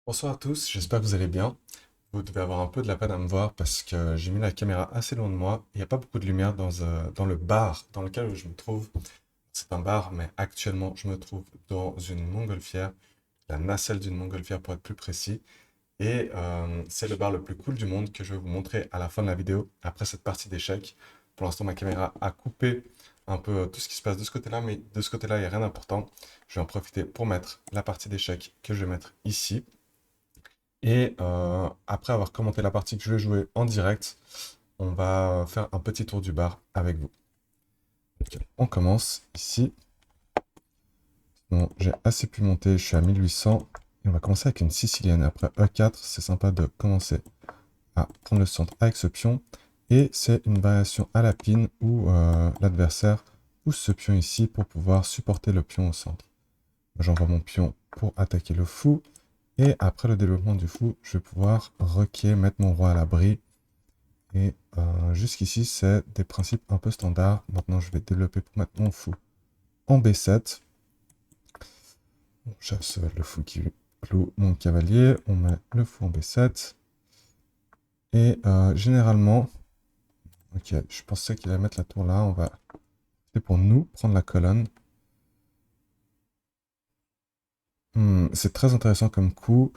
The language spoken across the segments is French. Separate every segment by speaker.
Speaker 1: Bonsoir à tous, j'espère que vous allez bien. Vous devez avoir un peu de la peine à me voir parce que j'ai mis la caméra assez loin de moi. Il n'y a pas beaucoup de lumière dans le bar dans lequel je me trouve. C'est un bar, mais actuellement je me trouve dans une montgolfière, la nacelle d'une montgolfière pour être plus précis. Et c'est le bar le plus cool du monde que je vais vous montrer à la fin de la vidéo, après cette partie d'échecs. Pour l'instant, ma caméra a coupé un peu tout ce qui se passe de ce côté-là, mais de ce côté-là, il n'y a rien d'important. Je vais en profiter pour mettre la partie d'échecs que je vais mettre ici. Et après avoir commenté la partie que je vais jouer en direct, on va faire un petit tour du bar avec vous. Ok, on commence ici. Bon, j'ai assez pu monter, je suis à 1800. Et on va commencer avec une sicilienne. Après E4, c'est sympa de commencer à prendre le centre avec ce pion. Et c'est une variation à la pine où l'adversaire pousse ce pion ici pour pouvoir supporter le pion au centre. J'envoie mon pion pour attaquer le fou. Et après le développement du fou, je vais pouvoir roquer, mettre mon roi à l'abri. Et jusqu'ici, c'est des principes un peu standards. Maintenant, je vais développer pour mettre mon fou en B7. On chasse le fou qui cloue mon cavalier. On met le fou en B7. Et généralement, ok, je pensais qu'il allait mettre la tour là. On va c'est pour nous prendre la colonne. C'est très intéressant comme coup.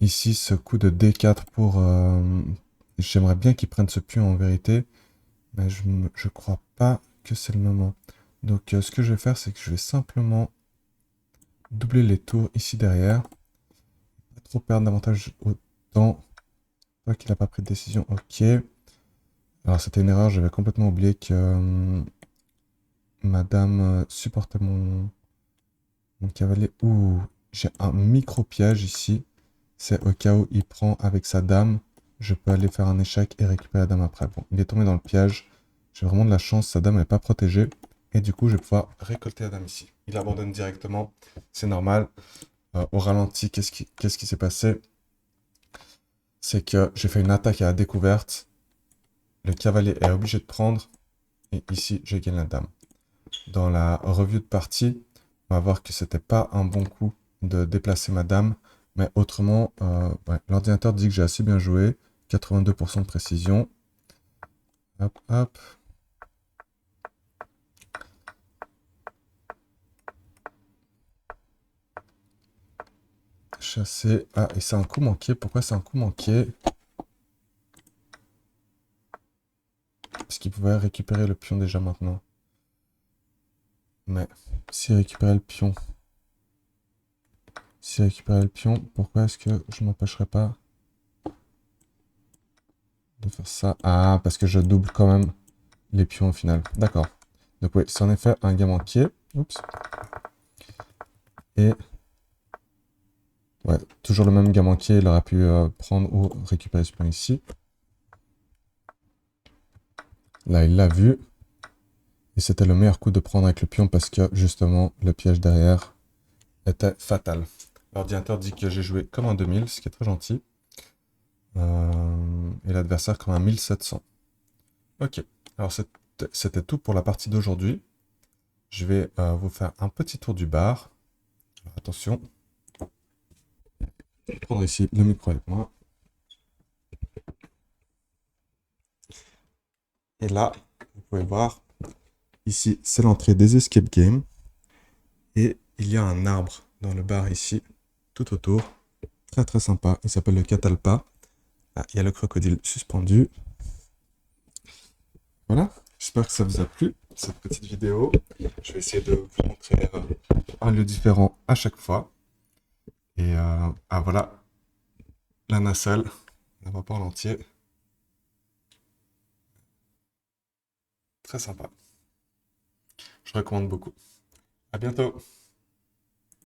Speaker 1: Ici, ce coup de D4 pour... j'aimerais bien qu'il prenne ce pion en vérité. Mais je crois pas que c'est le moment. Donc ce que je vais faire, c'est que je vais simplement doubler les tours ici derrière. Pas trop perdre davantage au temps. Toi qu'il n'a pas pris de décision, ok. Alors c'était une erreur, j'avais complètement oublié que madame supportait mon cavalier. Ouh, j'ai un micro piège ici. C'est au cas où il prend avec sa dame. Je peux aller faire un échec et récupérer la dame après. Bon, il est tombé dans le piège. J'ai vraiment de la chance, sa dame n'est pas protégée. Et du coup, je vais pouvoir récolter la dame ici. Il abandonne directement, c'est normal. Au ralenti, qu'est-ce qui s'est passé? C'est que j'ai fait une attaque à la découverte. Le cavalier est obligé de prendre. Et ici, je gagne la dame. Dans la revue de partie, on va voir que c'était pas un bon coup de déplacer ma dame. Mais autrement, ouais, l'ordinateur dit que j'ai assez bien joué. 82% de précision. Hop, hop. Chasser. Ah, et c'est un coup manqué. Pourquoi c'est un coup manqué? Parce qu'il pouvait récupérer le pion déjà maintenant. Mais s'il récupérait le pion, pourquoi est-ce que je m'empêcherais pas de faire ça? Ah, parce que je double quand même les pions au final. D'accord. Donc oui, c'est en effet un gain manqué. Oups. Et ouais, toujours le même gain manqué. Il aurait pu prendre ou récupérer ce pion ici. Là, il l'a vu. Et c'était le meilleur coup de prendre avec le pion parce que justement, le piège derrière était fatal. L'ordinateur dit que j'ai joué comme un 2000, ce qui est très gentil. Et l'adversaire comme un 1700. Ok, alors c'était tout pour la partie d'aujourd'hui. Je vais vous faire un petit tour du bar. Alors, attention, je vais prendre ici le micro avec moi. Et là, vous pouvez voir, ici, c'est l'entrée des escape games. Et il y a un arbre dans le bar ici, tout autour. Très très sympa, il s'appelle le Catalpa. Ah, il y a le crocodile suspendu. Voilà, j'espère que ça vous a plu, cette petite vidéo. Je vais essayer de vous montrer un lieu différent à chaque fois. Et ah voilà, la nacelle, on va pas en entier. Très sympa. Je recommande beaucoup. À bientôt.